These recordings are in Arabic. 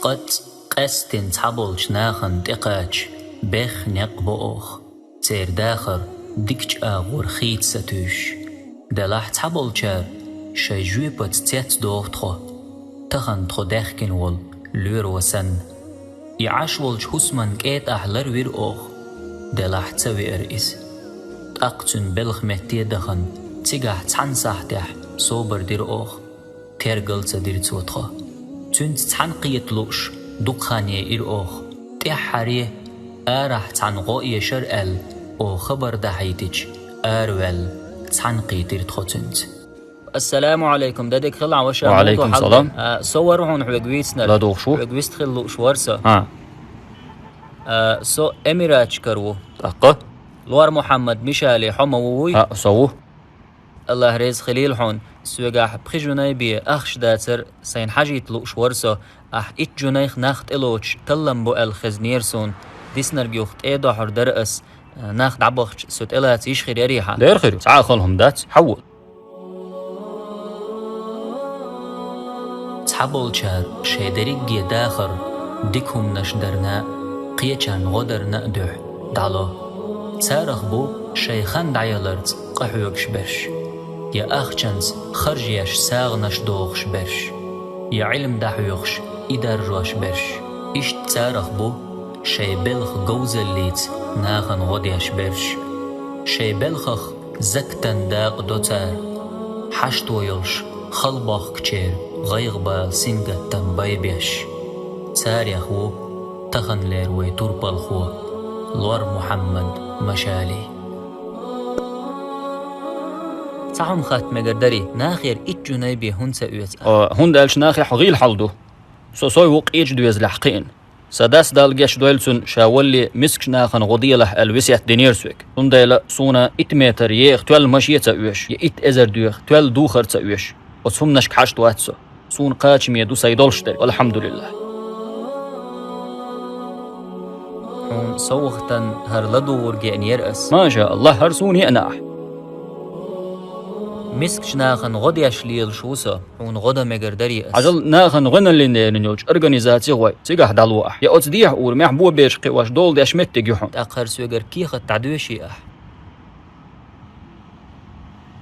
قط قستن تحبلش ناخن تقاش بخ نقبوخ تير داخر ديكش آغور خيت ستوش دلاح تحبلشار شايجوي بات تيت دوختخو تخن تخو داخكن وول لور وسن يعاش والج حسمن كيت أحلر وير أوخ دلاح تسوي أرئيس تأقتن بلخ مهتي دخن تيجاح تحنساح صوبر دير أوخ تيرقل تدير توتخو تنت تحنقية لوش دقخاني إر أوخ تحريه آرح تحنغو يشر أل أو خبر دحيتج آرول تحنقي دير تخوتنت. السلام عليكم دادك خلع وشا وعليكم السلام. صور هون حوجويتنا لا دوخشو حوجويست خلو شورسا سو اميراتش كرو أقا لوار محمد مشالي حمووي صوه الله ريز خليل حون سوغاح بخجوناي بي اخش داتر سين حاجيت لو شورسا اح ات جونايخ ناخت الوش تلم بو الخزنيرسون ديسنر بيوخت ايدو حر درقس ناخت عبخش سوت الات يشخير يريحا دير خير تعال خلهم دات حول تحبول شار شيدريق داخر ديكهم نشدرنا قيچان غدر نقدح دعلو تارخ بو شيخان دعيالرت قحوكش برش يا أخشنز خرجيش ساغنش دوغش برش يا علم دحيوخش إدروش برش إشت تارخ بو شي بلخ جوز الليت ناغن غديش برش شي بلخخ زكتن داق دوتار حشت ويلش خلباخ كتير غيغ بال سنگتن بايبيش تاريخ و تخن لير ويتور بالخو لور محمد مشالي تعم خات مقدري ناخير إتجوناي بي هنسا أويت هند ألش ناخي حغيل حلدو سوي وق إيج دويز لحقين سداس دالجيش دويلسون شاولي مسكش ناخن غضية لح الوسيح دينيرسوك هندايلا سونا إت متر يخ توال مشية أويش يإت أزر دويخ توال دوخر أويش وصهم نشك حشت واتسو سون قاچ ميدو سيدولشتر والحمد لله هون صوختن هرلدو ورجعني يرأس ما شاء الله هرسوني أنا مسكش ناخن غديش ليل شوسا هون غدا مقدري أس عجل ناخن غنى اللي نينيوش أرغانيزاتي غوي تيجح دالواح يا أتديح أور محبوب بيش قواش دول ديش متك يحون تأخر سوغر كيخ تعدوشي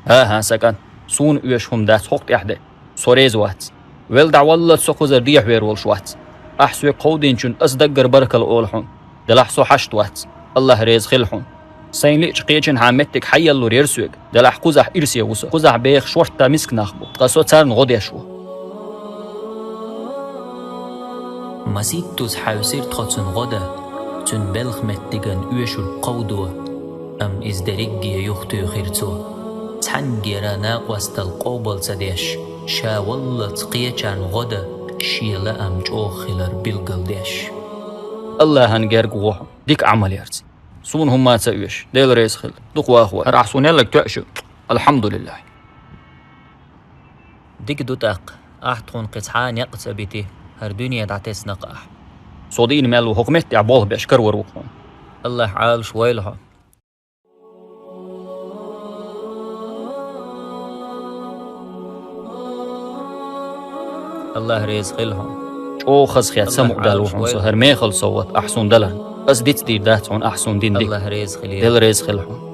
ها سكن سون ويشهم دات حقت إحدى سوريز وات ولدع والله سوخوزر ديح ويرول شوات أحسوي قودين شون أصدقر بركة الأولحون دلحسو حشت وات الله ريز خلحون سين ليش قيچن حامتك حي اللور يرسوك دلح قزح إرسي وسو قزح بيخ شورتا مسك ناخبو قاسو تارن غديشو مسيد توز حاوسير تخطن غدا تن بلخ متگن اوشو القودو ام ازدريقيا يختو خيرتو تحنجيرا ناقوست القوبل تديش شا والله تقيچان غدا شيلا ام جوخلر بلقل ديش الله هنجر قوحو ديك عمل يرتي سون هم ما تسويش ديل ريس خل دقوا أخوة راح سوني لك تأشو الحمد لله ديك دوتاق أحتخون قطعان يقص بيتي هر دنيا دعتيس نقاح صودين مالو حكمت يعبوه بأشكر وروخون الله عال شويلها الله ريز خلهم شو خز خيات سمو دالوحون سهر ميخل صوت أحسن دلن بس ديت دير داتون أحسن دين دي الله ريز خليل دل ريز خلهم